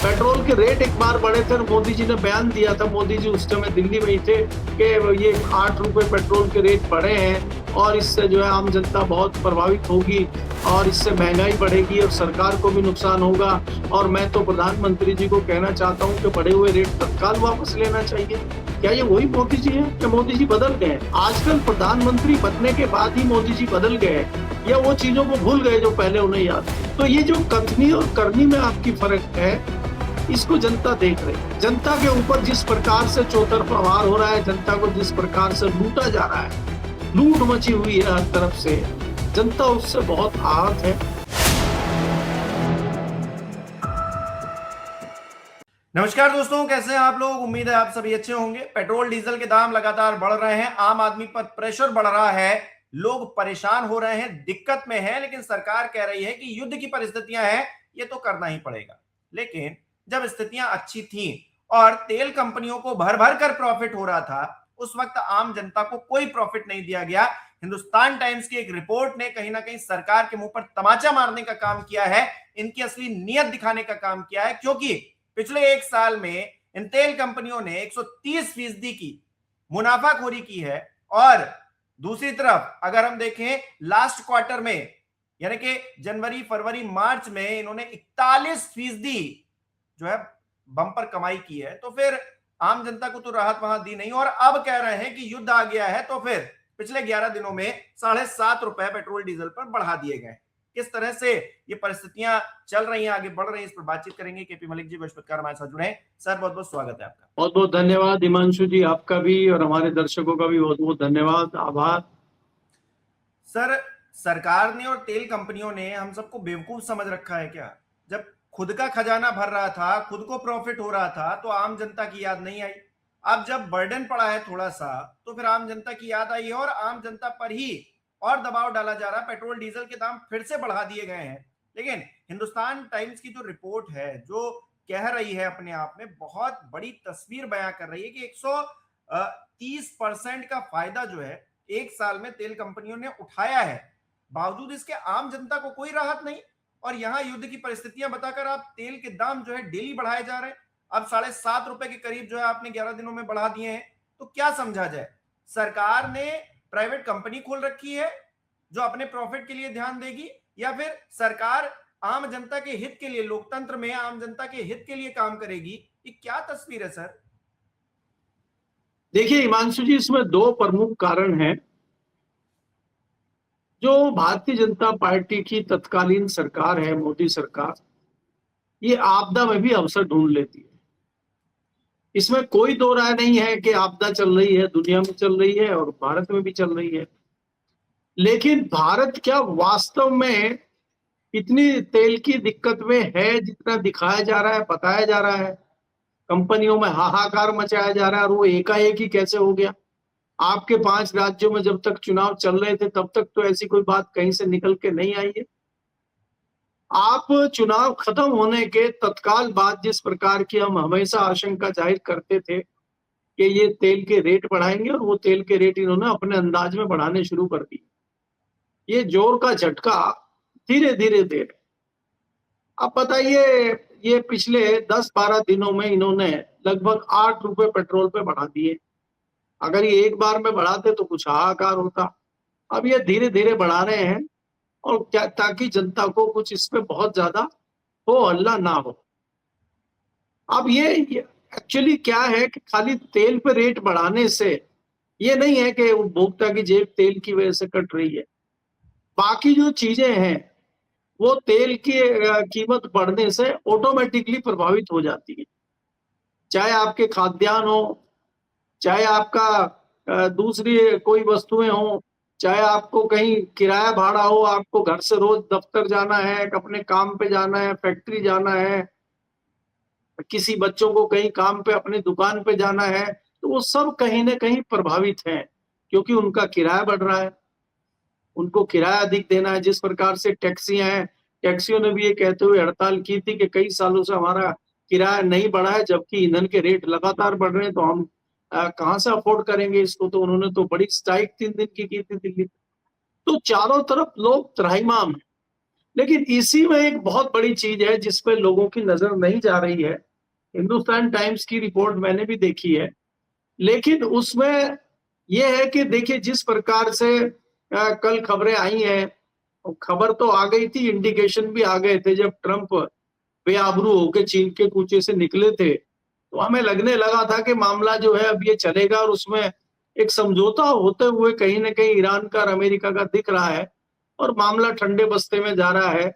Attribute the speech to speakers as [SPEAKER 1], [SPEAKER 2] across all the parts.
[SPEAKER 1] Petrol के rate एक बार बढ़े थे और मोदी जी ने बयान दिया था, मोदी जी उस समय दिल्ली में ही थे, कि ये 8 रुपए पेट्रोल के रेट बढ़े हैं और इससे जो है आम जनता बहुत प्रभावित होगी और इससे महंगाई बढ़ेगी और सरकार को भी नुकसान होगा। और मैं तो प्रधानमंत्री जी को कहना चाहता हूं कि बढ़े हुए रेट तत्काल वापस लेना चाहिए। क्या ये वही मोदी जी हैं या मोदी जी बदल गए? आजकल प्रधानमंत्री बनने के बाद ही मोदी जी बदल गए या वो चीजों को भूल गए जो पहले उन्हें याद थी? तो ये जो कथनी और करनी में आपकी फर्क है, इसको जनता देख रही है। जनता के ऊपर जिस प्रकार से चौतरफा वार हो रहा है, जनता को जिस प्रकार से लूटा जा रहा है, लूट मची हुई है हर तरफ से, जनता उससे बहुत आहत है।
[SPEAKER 2] नमस्कार दोस्तों, कैसे हैं आप लोग? उम्मीद है आप सभी अच्छे होंगे। पेट्रोल डीजल के दाम लगातार बढ़ रहे हैं, आम आदमी पर प्रेशर बढ़ रहा है, लोग परेशान हो रहे हैं, दिक्कत में हैं, लेकिन सरकार कह रही है कि युद्ध की परिस्थितियां हैं, ये तो करना ही पड़ेगा। लेकिन जब स्थितियां अच्छी थी और तेल कंपनियों को भर भर कर प्रॉफिट हो रहा था, उस वक्त आम जनता को कोई प्रॉफिट नहीं दिया गया। हिंदुस्तान टाइम्स की एक रिपोर्ट ने कहीं ना कहीं सरकार के मुंह पर तमाचा मारने का काम किया है, इनकी असली नीयत दिखाने का काम किया है, क्योंकि पिछले एक साल में इन तेल कंपनियों ने 130% की मुनाफाखोरी की है। और दूसरी तरफ अगर हम देखें लास्ट क्वार्टर में, यानी कि जनवरी फरवरी मार्च में, इन्होंने 41% जो है बम्पर कमाई की है। तो फिर आम जनता को तो राहत वहां दी नहीं, और अब कह रहे हैं कि युद्ध आ गया है, तो फिर पिछले 11 दिनों में 7.5 रुपए पेट्रोल डीजल पर बढ़ा दिए गए। किस तरह से ये परिस्थितियां चल रही हैं, आगे बढ़ रही हैं, इस पर बातचीत करेंगे। केपी मलिक जी बृहस्पतिवार हमारे साथ जुड़े हैं। सर, बहुत बहुत स्वागत है आपका।
[SPEAKER 1] बहुत बहुत धन्यवाद हिमांशु जी, आपका भी और हमारे दर्शकों का भी बहुत बहुत धन्यवाद, आभार।
[SPEAKER 2] सर, सरकार ने और तेल कंपनियों ने हम सबको बेवकूफ समझ रखा है क्या? जब खुद का खजाना भर रहा था, खुद को प्रॉफिट हो रहा था, तो आम जनता की याद नहीं आई। अब जब बर्डन पड़ा है थोड़ा सा, तो फिर आम जनता की याद आई है और आम जनता पर ही और दबाव डाला जा रहा है। पेट्रोल डीजल के दाम फिर से बढ़ा दिए गए हैं। लेकिन हिंदुस्तान टाइम्स की जो रिपोर्ट है, जो कह रही है अपने आप में बहुत बड़ी तस्वीर बयां कर रही है कि 130% का फायदा जो है एक साल में तेल कंपनियों ने उठाया है, बावजूद इसके आम जनता को कोई राहत नहीं। और यहां युद्ध की परिस्थितियां बताकर आप तेल के दाम जो है डेली बढ़ाए जा रहे हैं। अब 7.5 रुपए के करीब जो है आपने 11 दिनों में बढ़ा दिए हैं। तो क्या समझा जाए? सरकार ने प्राइवेट कंपनी खोल रखी है जो अपने प्रॉफिट के लिए ध्यान देगी, या फिर सरकार आम जनता के हित के लिए, लोकतंत्र में आम जनता के हित के लिए काम करेगी? ये क्या तस्वीर है सर?
[SPEAKER 1] देखिए हिमांशु जी, इसमें दो प्रमुख कारण हैं। जो भारतीय जनता पार्टी की तत्कालीन सरकार है, मोदी सरकार, ये आपदा में भी अवसर ढूंढ लेती है। इसमें कोई दो राय नहीं है कि आपदा चल रही है, दुनिया में चल रही है और भारत में भी चल रही है। लेकिन भारत क्या वास्तव में इतनी तेल की दिक्कत में है जितना दिखाया जा रहा है, बताया जा रहा है? कंपनियों में हाहाकार मचाया जा रहा है और वो एकाएक ही कैसे हो गया? आपके 5 राज्यों में जब तक चुनाव चल रहे थे तब तक तो ऐसी कोई बात कहीं से निकल के नहीं आई है। आप चुनाव खत्म होने के तत्काल बाद जिस प्रकार की हम हमेशा आशंका जाहिर करते थे कि ये तेल के रेट बढ़ाएंगे, और वो तेल के रेट इन्होंने अपने अंदाज में बढ़ाने शुरू कर दिए। ये जोर का झटका धीरे धीरे दे रहे। अब बताइए, ये पिछले 10-12 दिनों में इन्होंने लगभग 8 रुपए पेट्रोल पे बढ़ा दिए। अगर ये एक बार में बढ़ाते तो कुछ हाहाकार होता। अब ये धीरे धीरे बढ़ा रहे हैं, और क्या, ताकि जनता को कुछ इस पे बहुत ज्यादा हो हल्ला ना हो। अब ये एक्चुअली क्या है कि खाली तेल पे रेट बढ़ाने से ये नहीं है कि उपभोक्ता की जेब तेल की वजह से कट रही है। बाकी जो चीजें हैं वो तेल की कीमत बढ़ने से ऑटोमेटिकली प्रभावित हो जाती है। चाहे आपके खाद्यान्न हो, चाहे आपका दूसरी कोई वस्तुएं हो, चाहे आपको कहीं किराया भाड़ा हो, आपको घर से रोज दफ्तर जाना है, अपने काम पे जाना है, फैक्ट्री जाना है, किसी बच्चों को कहीं काम पे अपनी दुकान पे जाना है, तो वो सब कहीं ना कहीं प्रभावित है, क्योंकि उनका किराया बढ़ रहा है, उनको किराया अधिक देना है। जिस प्रकार से टैक्सियां हैं, टैक्सियों ने भी ये कहते हुए हड़ताल की थी कि कई सालों से हमारा किराया नहीं बढ़ा है, जबकि ईंधन के रेट लगातार बढ़ रहे हैं, तो हम कहाँ से अफोर्ड करेंगे इसको। तो उन्होंने तो बड़ी स्ट्राइक 3 दिन की थी दिल्ली। तो चारों तरफ लोग त्राहिमाम है। लेकिन इसी में एक बहुत बड़ी चीज है जिस पे लोगों की नजर नहीं जा रही है। हिंदुस्तान टाइम्स की रिपोर्ट मैंने भी देखी है, लेकिन उसमें यह है कि देखिए जिस प्रकार से कल खबरें आई हैं, खबर तो आ गई थी, इंडिकेशन भी आ गए थे। जब ट्रंप बेआबरू होकर चीन के कूचे से निकले थे तो हमें लगने लगा था कि मामला जो है अब ये चलेगा, और उसमें एक समझौता होते हुए कहीं ना कहीं ईरान का और अमेरिका का दिख रहा है, और मामला ठंडे बस्ते में जा रहा है।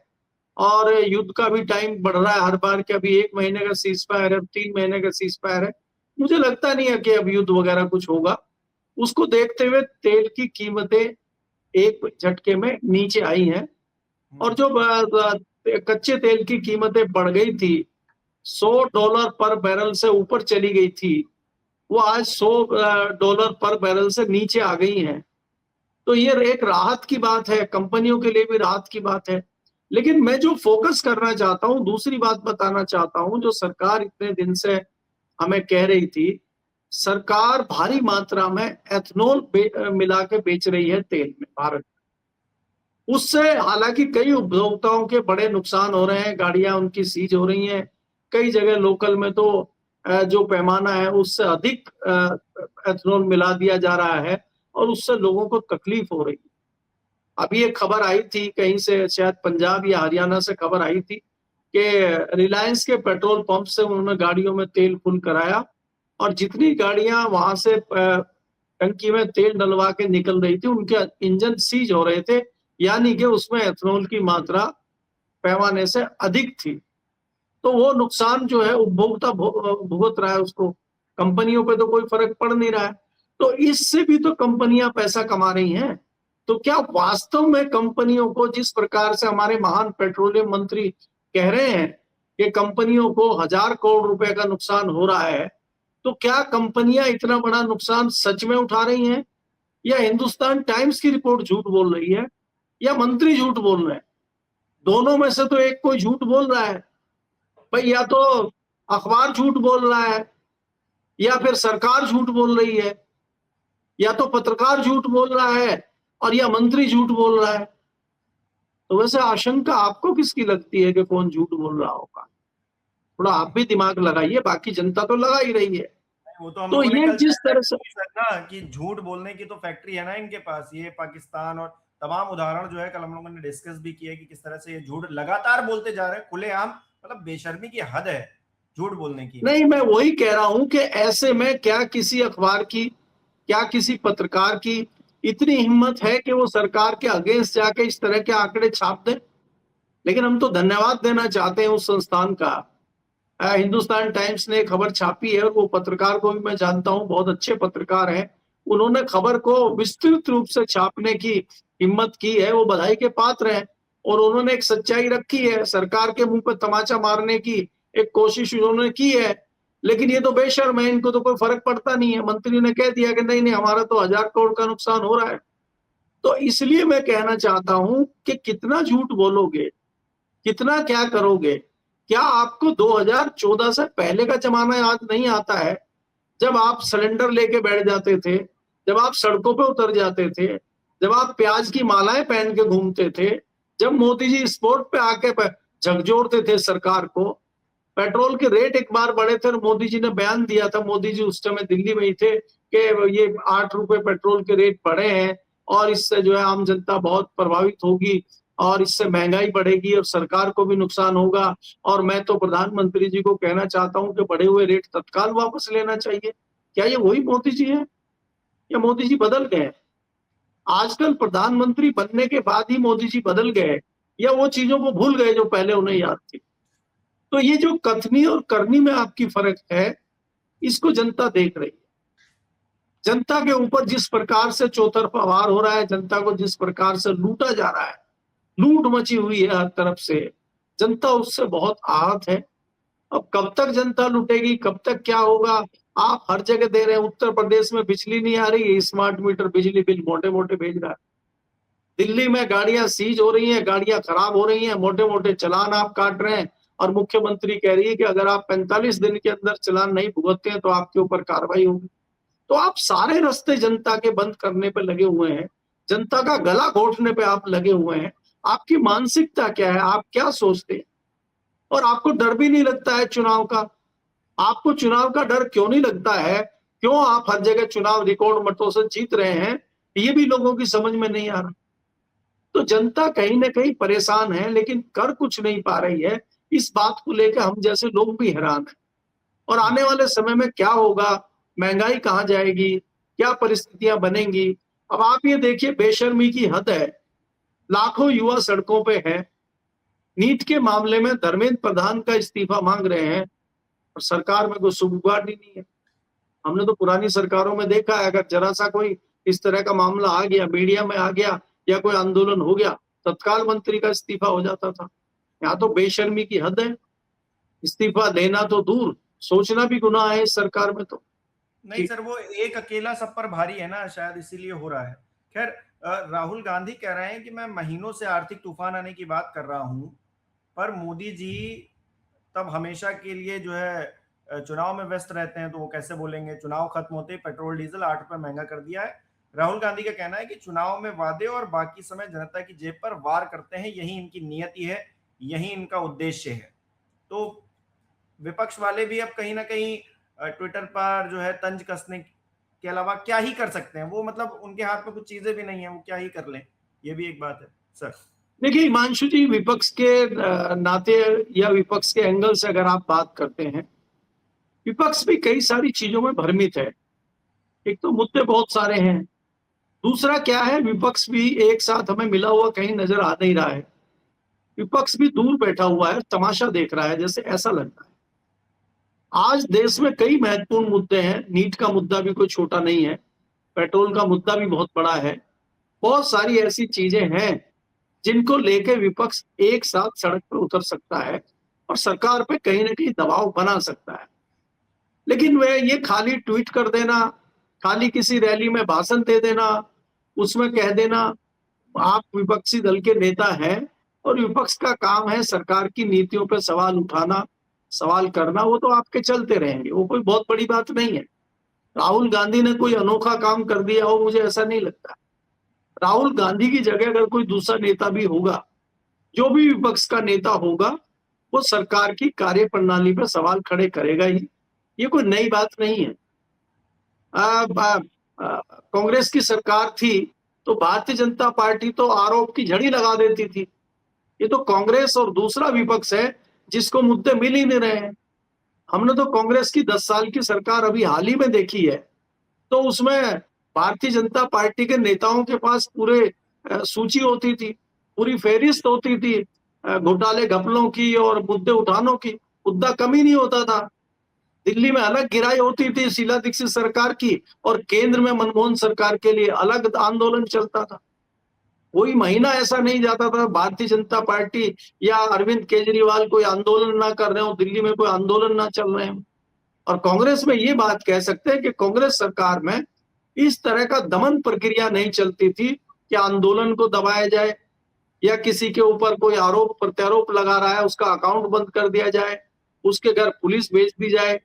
[SPEAKER 1] और युद्ध का भी टाइम बढ़ रहा है हर बार कि अभी 1 महीने का सीज फायर है, 3 महीने का सीज फायर है। मुझे लगता नहीं है कि अब युद्ध वगैरह कुछ होगा। उसको देखते हुए तेल की कीमतें एक झटके में नीचे आई हैं, और जो कच्चे तेल की कीमतें बढ़ गई थी, $100 पर बैरल से ऊपर चली गई थी, वो आज $100 पर बैरल से नीचे आ गई हैं। तो ये एक राहत की बात है, कंपनियों के लिए भी राहत की बात है। लेकिन मैं जो फोकस करना चाहता हूं, दूसरी बात बताना चाहता हूं, जो सरकार इतने दिन से हमें कह रही थी, सरकार भारी मात्रा में एथनॉल मिला के बेच रही है तेल में भारत। उससे हालांकि कई उपभोक्ताओं के बड़े नुकसान हो रहे हैं, गाड़ियां उनकी सीज हो रही हैं, कई जगह लोकल में तो जो पैमाना है उससे अधिक एथनॉल मिला दिया जा रहा है, और उससे लोगों को तकलीफ हो रही है। अभी एक खबर आई थी कहीं से, शायद पंजाब या हरियाणा से खबर आई थी कि रिलायंस के पेट्रोल पंप से उन्होंने गाड़ियों में तेल फुल कराया, और जितनी गाड़ियां वहां से टंकी में तेल डलवा के निकल रही थी उनके इंजन सीज हो रहे थे, यानी कि उसमें एथनॉल की मात्रा पैमाने से अधिक थी। तो वो नुकसान जो है उपभोक्ता भुगत रहा है उसको, कंपनियों पे तो कोई फर्क पड़ नहीं रहा है। तो इससे भी तो कंपनियां पैसा कमा रही हैं। तो क्या वास्तव में कंपनियों को, जिस प्रकार से हमारे महान पेट्रोलियम मंत्री कह रहे हैं कि कंपनियों को 1,000 करोड़ रुपए का नुकसान हो रहा है, तो क्या कंपनियां इतना बड़ा नुकसान सच में उठा रही हैं, या हिंदुस्तान टाइम्स की रिपोर्ट झूठ बोल रही है, या मंत्री झूठ बोल रहे हैं? दोनों में से तो एक कोई झूठ बोल रहा है भाई। या तो अखबार झूठ बोल रहा है, या फिर सरकार झूठ बोल रही है, या तो पत्रकार झूठ बोल रहा है, और या मंत्री झूठ बोल रहा है। तो वैसे आशंका आपको किसकी लगती है कि कौन झूठ बोल रहा होगा? थोड़ा आप भी दिमाग लगाइए, बाकी जनता तो लगा ही रही है।
[SPEAKER 2] वो तो हम
[SPEAKER 1] तो
[SPEAKER 2] लोगों ने
[SPEAKER 1] ये
[SPEAKER 2] कल
[SPEAKER 1] जिस तरह से
[SPEAKER 2] ना कि झूठ बोलने की तो फैक्ट्री है ना इनके पास, ये पाकिस्तान और तमाम उदाहरण जो है कल हम लोगों ने डिस्कस भी किया कि किस तरह से ये झूठ लगातार बोलते जा रहे हैं, खुलेआम, मतलब बेशर्मी की हद है झूठ बोलने की।
[SPEAKER 1] नहीं, मैं वही कह रहा हूं कि ऐसे में क्या किसी अखबार की, क्या किसी पत्रकार की इतनी हिम्मत है कि वो सरकार के अगेंस्ट जाके इस तरह के आंकड़े छाप दें? लेकिन हम तो धन्यवाद देना चाहते हैं उस संस्थान का। हिंदुस्तान टाइम्स ने खबर छापी है, और वो पत्रकार को भी मैं जानता हूं, बहुत अच्छे पत्रकार हैं। उन्होंने खबर को विस्तृत रूप से छापने की हिम्मत की है, वो बधाई के पात्र हैं। और उन्होंने एक सच्चाई रखी है, सरकार के मुंह पर तमाचा मारने की एक कोशिश उन्होंने की है। लेकिन ये तो बेशर्म है, इनको तो कोई फर्क पड़ता नहीं है। मंत्री ने कह दिया कि नहीं नहीं, हमारा तो 1,000 करोड़ का नुकसान हो रहा है। तो इसलिए मैं कहना चाहता हूं कि कितना झूठ बोलोगे, कितना क्या करोगे? क्या आपको 2014 से पहले का जमाना याद नहीं आता है, जब आप सिलेंडर लेके बैठ जाते थे, जब आप सड़कों पे उतर जाते थे, जब आप प्याज की मालाएं पहन के घूमते थे, जब मोदी जी स्पोर्ट पे आके झकझोरते थे सरकार को? पेट्रोल के रेट एक बार बढ़े थे और मोदी जी ने बयान दिया था, मोदी जी उस समय दिल्ली में ही थे, कि ये 8 रुपए पेट्रोल के रेट बढ़े हैं, और इससे जो है आम जनता बहुत प्रभावित होगी, और इससे महंगाई बढ़ेगी और सरकार को भी नुकसान होगा। और मैं तो प्रधानमंत्री जी को कहना चाहता हूं कि बढ़े हुए रेट तत्काल वापस लेना चाहिए। क्या ये वही मोदी जी है, या मोदी जी बदल गए? आजकल प्रधानमंत्री बनने के बाद ही मोदी जी बदल गए, या वो चीजों को भूल गए जो पहले उन्हें याद थी? तो ये जो कथनी और करनी में आपकी फर्क है, इसको जनता देख रही है। जनता के ऊपर जिस प्रकार से चौतरफा वार हो रहा है, जनता को जिस प्रकार से लूटा जा रहा है, लूट मची हुई है हर तरफ से, जनता उससे बहुत आहत है। अब कब तक जनता लूटेगी, कब तक क्या होगा? आप हर जगह दे रहे हैं। उत्तर प्रदेश में बिजली नहीं आ रही है, स्मार्ट मीटर बिजली बिल मोटे मोटे भेज रहा है। दिल्ली में गाड़ियां सीज हो रही हैं, गाड़ियां खराब हो रही हैं, मोटे मोटे चालान आप काट रहे हैं, और मुख्यमंत्री कह रही है कि अगर आप 45 दिन के अंदर चालान नहीं भुगतते हैं तो आपके ऊपर कार्रवाई होगी। तो आप सारे रास्ते जनता के बंद करने पे लगे हुए हैं, जनता का गला घोटने पे आप लगे हुए हैं। आपकी मानसिकता क्या है, आप क्या सोचते हैं? और आपको डर भी नहीं लगता है चुनाव का? आपको चुनाव का डर क्यों नहीं लगता है? क्यों आप हर जगह चुनाव रिकॉर्ड मतों से जीत रहे हैं? ये भी लोगों की समझ में नहीं आ रहा। तो जनता कहीं ना कहीं परेशान है, लेकिन कर कुछ नहीं पा रही है। इस बात को लेकर हम जैसे लोग भी हैरान हैं। और आने वाले समय में क्या होगा, महंगाई कहाँ जाएगी, क्या परिस्थितियां बनेंगी? अब आप ये देखिए, बेशर्मी की हद है। लाखों युवा सड़कों पे हैं। नीट के मामले में धर्मेंद्र प्रधान का इस्तीफा मांग रहे हैं और सरकार में कोई सुगबुगाहट ही नहीं है। हमने तो पुरानी सरकारों में देखा है, अगर जरा सा कोई इस तरह का मामला आ गया, मीडिया में आ गया या कोई आंदोलन हो गया, तत्काल मंत्री का इस्तीफा हो जाता था। यहाँ तो बेशर्मी की हद है। इस्तीफा देना तो दूर, सोचना भी गुनाह है इस सरकार में तो।
[SPEAKER 2] नहीं सर, वो एक अकेला सब पर भारी है ना, शायद इसीलिए हो रहा है। खैर, राहुल गांधी कह रहे हैं कि मैं महीनों से आर्थिक तूफान आने की बात कर रहा हूं, पर मोदी जी तब हमेशा के लिए जो है चुनाव में व्यस्त रहते हैं, तो वो कैसे बोलेंगे? चुनाव खत्म होते ही पेट्रोल डीजल 8 रुपए महंगा कर दिया है। राहुल गांधी का कहना है कि चुनाव में वादे और बाकी समय जनता की जेब पर वार करते हैं, यही इनकी नियति है, यही इनका उद्देश्य है। तो विपक्ष वाले भी अब कहीं ना कहीं ट्विटर पर जो है तंज कसने के अलावा क्या ही कर सकते हैं? वो मतलब उनके हाथ में कुछ चीजें भी नहीं है, वो क्या ही कर लें, ये भी एक बात है सर।
[SPEAKER 1] देखिए हिमांशु जी, विपक्ष के नाते या विपक्ष के एंगल से अगर आप बात करते हैं, विपक्ष भी कई सारी चीजों में भ्रमित है। एक तो मुद्दे बहुत सारे हैं। दूसरा क्या है, विपक्ष भी एक साथ हमें मिला हुआ कहीं नजर आ नहीं रहा है। विपक्ष भी दूर बैठा हुआ है, तमाशा देख रहा है, जैसे ऐसा लगता है। आज देश में कई महत्वपूर्ण मुद्दे हैं। नीट का मुद्दा भी कोई छोटा नहीं है, पेट्रोल का मुद्दा भी बहुत बड़ा है। बहुत सारी ऐसी चीजें हैं जिनको लेकर विपक्ष एक साथ सड़क पर उतर सकता है और सरकार पे कहीं ना कहीं दबाव बना सकता है। लेकिन वे ये खाली ट्वीट कर देना, खाली किसी रैली में भाषण दे देना, उसमें कह देना आप विपक्षी दल के नेता हैं और विपक्ष का काम है सरकार की नीतियों पर सवाल उठाना, सवाल करना, वो तो आपके चलते रहेंगे। वो कोई बहुत बड़ी बात नहीं है। राहुल गांधी ने कोई अनोखा काम कर दिया हो, मुझे ऐसा नहीं लगता। राहुल गांधी की जगह अगर कोई दूसरा नेता भी होगा, जो भी विपक्ष का नेता होगा, वो सरकार की कार्य प्रणाली पर सवाल खड़े करेगा ही। ये कोई नई बात नहीं है। कांग्रेस की सरकार थी तो भारतीय जनता पार्टी तो आरोप की झड़ी लगा देती थी। ये तो कांग्रेस और दूसरा विपक्ष है जिसको मुद्दे मिल ही नहीं रहे हैं। हमने तो कांग्रेस की 10 साल की सरकार अभी हाल ही में देखी है, तो उसमें भारतीय जनता पार्टी के नेताओं के पास पूरे सूची होती थी, पूरी फेहरिस्त होती थी घोटाले घपलों की और मुद्दे उठानों की। मुद्दा कम ही नहीं होता था। दिल्ली में अलग गिराई होती थी शीला दीक्षित सरकार की और केंद्र में मनमोहन सरकार के लिए अलग आंदोलन चलता था। कोई महीना ऐसा नहीं जाता था भारतीय जनता पार्टी या अरविंद केजरीवाल कोई आंदोलन ना कर रहे हो, दिल्ली में कोई आंदोलन ना चल रहे हो। और कांग्रेस में ये बात कह सकते हैं कि कांग्रेस सरकार में इस तरह का दमन प्रक्रिया नहीं चलती थी कि आंदोलन को दबाया जाए या किसी के ऊपर कोई आरोप प्रत्यारोप लगा रहा है उसका अकाउंट बंद कर दिया जाए, उसके घर पुलिस भेज दी जाए,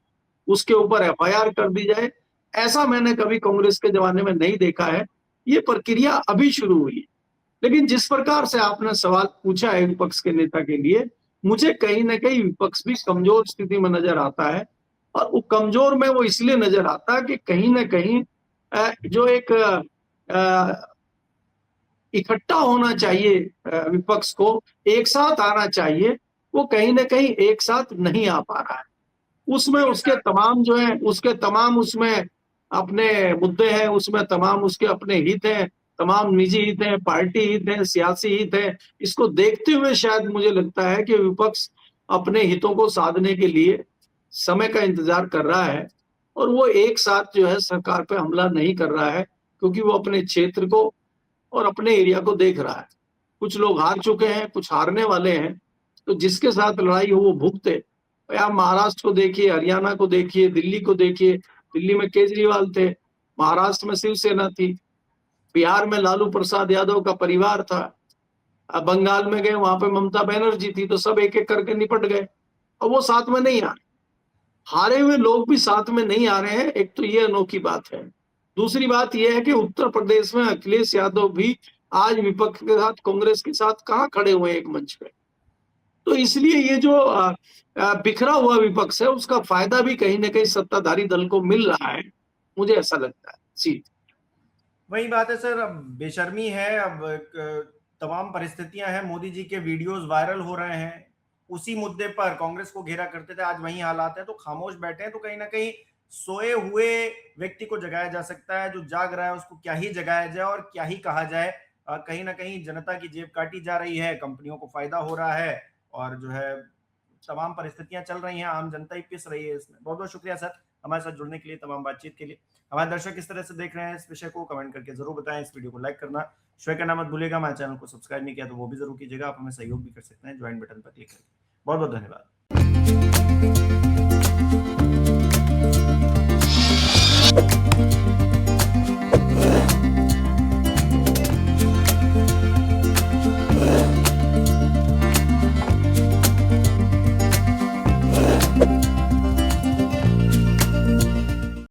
[SPEAKER 1] उसके ऊपर एफआईआर कर दी जाए। ऐसा मैंने कभी कांग्रेस के जमाने में नहीं देखा है। ये प्रक्रिया अभी शुरू हुई है। लेकिन जिस प्रकार से आपने सवाल पूछा है विपक्ष के नेता के लिए, मुझे कहीं ना कहीं विपक्ष भी कमजोर स्थिति में नजर आता है। और वो कमजोर में वो इसलिए नजर आता है कि कहीं ना कहीं जो एक इकट्ठा होना चाहिए, विपक्ष को एक साथ आना चाहिए, वो कहीं ना कहीं एक साथ नहीं आ पा रहा है। उसमें उसके तमाम जो है, उसके तमाम उसमें अपने मुद्दे हैं, उसमें तमाम उसके अपने हित हैं, तमाम निजी हित हैं, पार्टी हित हैं, सियासी हित हैं। इसको देखते हुए शायद मुझे लगता है कि विपक्ष अपने हितों को साधने के लिए समय का इंतजार कर रहा है और वो एक साथ जो है सरकार पे हमला नहीं कर रहा है, क्योंकि वो अपने क्षेत्र को और अपने एरिया को देख रहा है। कुछ लोग हार चुके हैं, कुछ हारने वाले हैं, तो जिसके साथ लड़ाई हो वो भुगते। आप महाराष्ट्र को देखिए, हरियाणा को देखिए, दिल्ली को देखिए। दिल्ली में केजरीवाल थे, महाराष्ट्र में शिवसेना थी, बिहार में लालू प्रसाद यादव का परिवार था, बंगाल में गए वहां पे ममता बनर्जी थी, तो सब एक एक करके निपट गए और वो साथ में नहीं आ रहे। हारे हुए लोग भी साथ में नहीं आ रहे हैं। एक तो ये अनोखी बात है। दूसरी बात यह है कि उत्तर प्रदेश में अखिलेश यादव भी आज विपक्ष के साथ, कांग्रेस के साथ कहाँ खड़े हुए एक मंच पे। तो इसलिए ये जो बिखरा हुआ विपक्ष है, उसका फायदा भी कहीं ना कहीं सत्ताधारी दल को मिल रहा है, मुझे ऐसा लगता है। जी,
[SPEAKER 2] वही बात है सर, अब बेशर्मी है, अब तमाम परिस्थितियां हैं, मोदी जी के वीडियोस वायरल हो रहे हैं, उसी मुद्दे पर कांग्रेस को घेरा करते थे, आज वही हालात है, तो खामोश बैठे हैं। तो कहीं ना कहीं सोए हुए व्यक्ति को जगाया जा सकता है, जो जाग रहा है उसको क्या ही जगाया जाए और क्या ही कहा जाए। कहीं ना कहीं जनता की जेब काटी जा रही है, कंपनियों को फायदा हो रहा है, और जो है तमाम परिस्थितियां चल रही हैं, आम जनता ही पिस रही है इसमें। बहुत बहुत शुक्रिया सर हमारे साथ जुड़ने के लिए, तमाम बातचीत के लिए। हमारे दर्शक किस तरह से देख रहे हैं इस विषय को कमेंट करके जरूर बताएं, इस वीडियो को लाइक करना शेयर करना मत भूलिएगा, हमारे चैनल को सब्सक्राइब नहीं किया तो वो भी जरूर कीजिएगा, आप हमें सहयोग भी कर सकते हैं ज्वाइन बटन पर क्लिक करके। बहुत बहुत धन्यवाद।